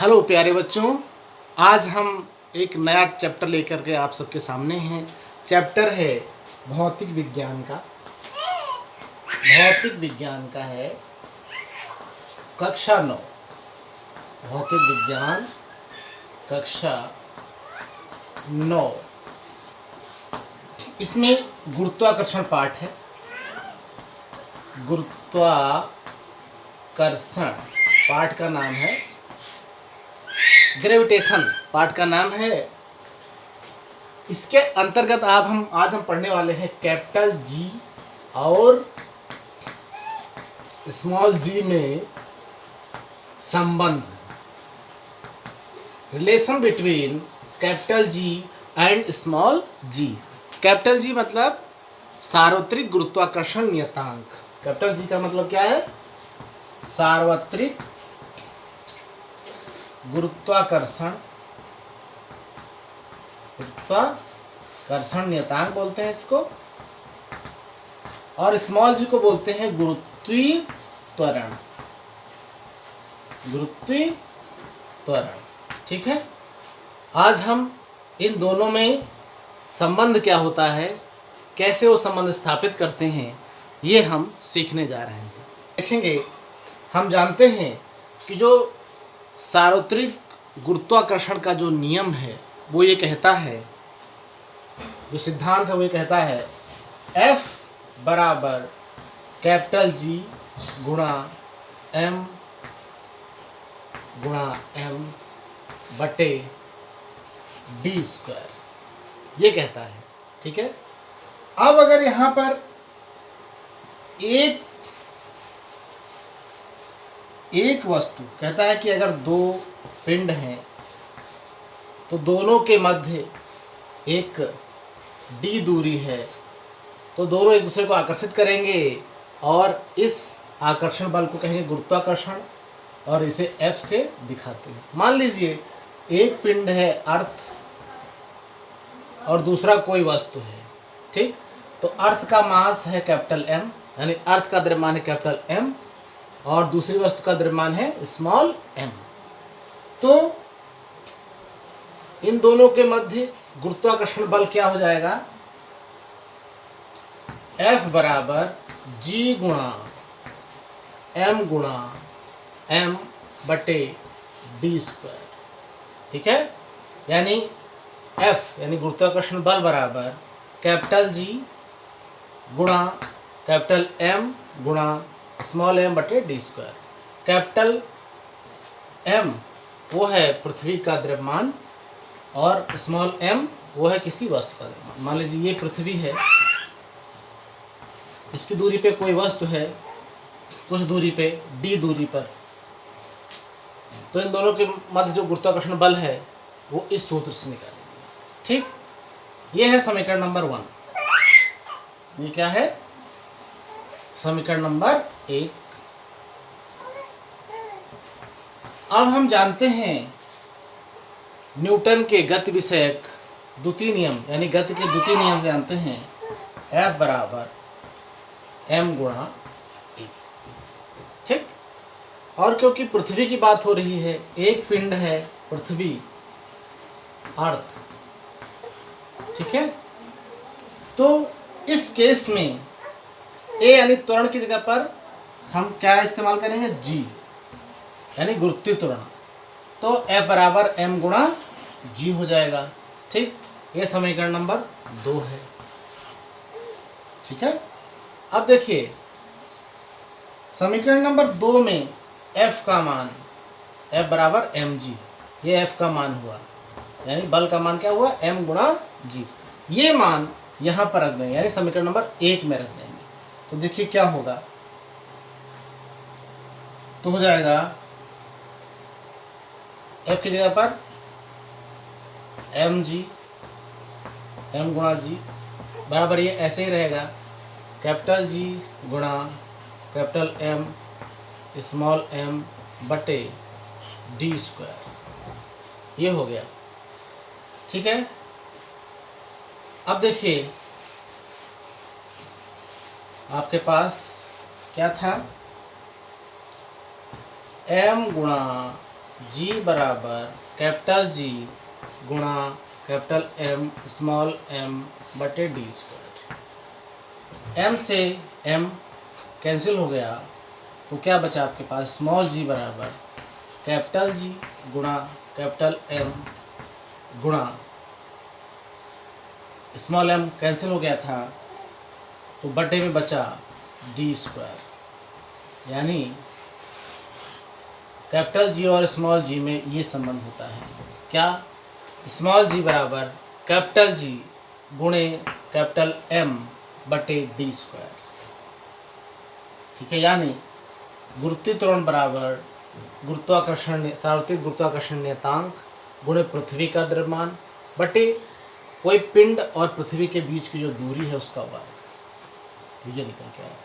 Hello प्यारे बच्चों, आज हम एक नया चैप्टर लेकर के आप सबके सामने हैं। चैप्टर है भौतिक विज्ञान का। भौतिक विज्ञान का है कक्षा 9। भौतिक विज्ञान कक्षा 9। इसमें गुरुत्वाकर्षण पाठ है। गुरुत्वाकर्षण पाठ का नाम है ग्रेविटेशन। पाठ का नाम है। इसके अंतर्गत आज हम पढ़ने वाले हैं कैपिटल जी और स्मॉल जी में संबंध, relation between capital G and small G. Capital G मतलब सार्वत्रिक गुरुत्वाकर्षण नियतांक। कैपिटल जी का मतलब क्या है? सार्वत्रिक गुरुत्वाकर्षण नियतांक बोलते हैं इसको। और स्मॉल जी को बोलते हैं गुरुत्वीय त्वरण। गुरुत्वीय त्वरण, ठीक है। आज हम इन दोनों में संबंध क्या होता है, कैसे वो संबंध स्थापित करते हैं, ये हम सीखने जा रहे हैं। देखेंगे, हम जानते हैं कि जो सार्वत्रिक गुरुत्वाकर्षण का जो नियम है वो ये कहता है, जो सिद्धांत है वो ये कहता है F बराबर कैपिटल G गुणा M बटे D स्क्वायर, ये कहता है, ठीक है। अब अगर यहाँ पर एक वस्तु कहता है कि अगर दो पिंड हैं तो दोनों के मध्य एक d दूरी है, तो दोनों एक दूसरे को आकर्षित करेंगे और इस आकर्षण बल को कहेंगे गुरुत्वाकर्षण, और इसे F से दिखाते हैं। मान लीजिए एक पिंड है अर्थ और दूसरा कोई वस्तु है, ठीक। तो अर्थ का मास है कैपिटल M, यानी अर्थ का द्रव्यमान है कैपिटल M, और दूसरी वस्तु का द्रव्यमान है स्मॉल m। तो इन दोनों के मध्य गुरुत्वाकर्षण बल क्या हो जाएगा? F बराबर G गुणा M बटे D स्क्वायर, ठीक है। यानी F यानी गुरुत्वाकर्षण बल बराबर कैपिटल G गुणा कैपिटल M गुणा स्मॉल m बटे D स्क्वायर। कैपिटल M वो है पृथ्वी का द्रव्यमान और स्मॉल m वो है किसी वस्तु का द्रव्यमान। मान लीजिए ये पृथ्वी है, इसकी दूरी पे कोई वस्तु है कुछ दूरी पे d दूरी पर, तो इन दोनों के मध्य जो गुरुत्वाकर्षण बल है वो इस सूत्र से निकालेंगे, ठीक। ये है समीकरण नंबर 1। ये क्या है? समीकरण नंबर 1। अब हम जानते हैं न्यूटन के गति विषयक द्वितीय नियम, यानी गति के द्वितीय नियम से जानते हैं F बराबर m गुणा e, ठीक। और क्योंकि पृथ्वी की बात हो रही है, एक पिंड है पृथ्वी अर्थ, ठीक है। तो इस केस में A यानी त्वरण की जगह पर हम क्या इस्तेमाल करेंगे? G यानी गुरुत्वीय त्वरण। तो F बराबर m गुणा G हो जाएगा, ठीक। ये समीकरण नंबर 2 है, ठीक है। अब देखिए समीकरण नंबर 2 में F का मान, F बराबर mg, ये F का मान हुआ, यानी बल का मान क्या हुआ? m गुणा G। ये मान यहाँ पर रख देंगे, यानी समीकरण नंबर 1 में रख देंगे। तो देखिए क्या होगा, तो हो जाएगा F की जगह पर mg m गुणा G बराबर, ये ऐसे ही रहेगा कैपिटल G गुणा कैपिटल M स्मॉल m बटे D स्क्वायर। ये हो गया, ठीक है। अब देखिए आपके पास क्या था? m गुणा जी बराबर कैपिटल जी गुणा कैपिटल एम स्मॉल एम बटे डी स्क्वायर। एम से एम कैंसिल हो गया तो क्या बचा आपके पास, स्मॉल जी बराबर कैपिटल जी गुणा कैपिटल एम गुणा स्मॉल एम कैंसिल हो गया था तो बटे में बचा डी स्क्वायर। यानी कैपिटल जी और स्मॉल जी में ये संबंध होता है क्या, स्मॉल जी बराबर कैपिटल जी गुणे कैपिटल एम बटे डी स्क्वायर। ठीक है, यानी गुरुत्वीय त्वरण बराबर गुरुत्वाकर्षण सार्वत्रिक गुरुत्वाकर्षण नियतांक गुणे पृथ्वी का द्रव्यमान बटे कोई पिंड और पृथ्वी के बीच की जो दूरी है उसका वर्ग। तो ये निकल के आया।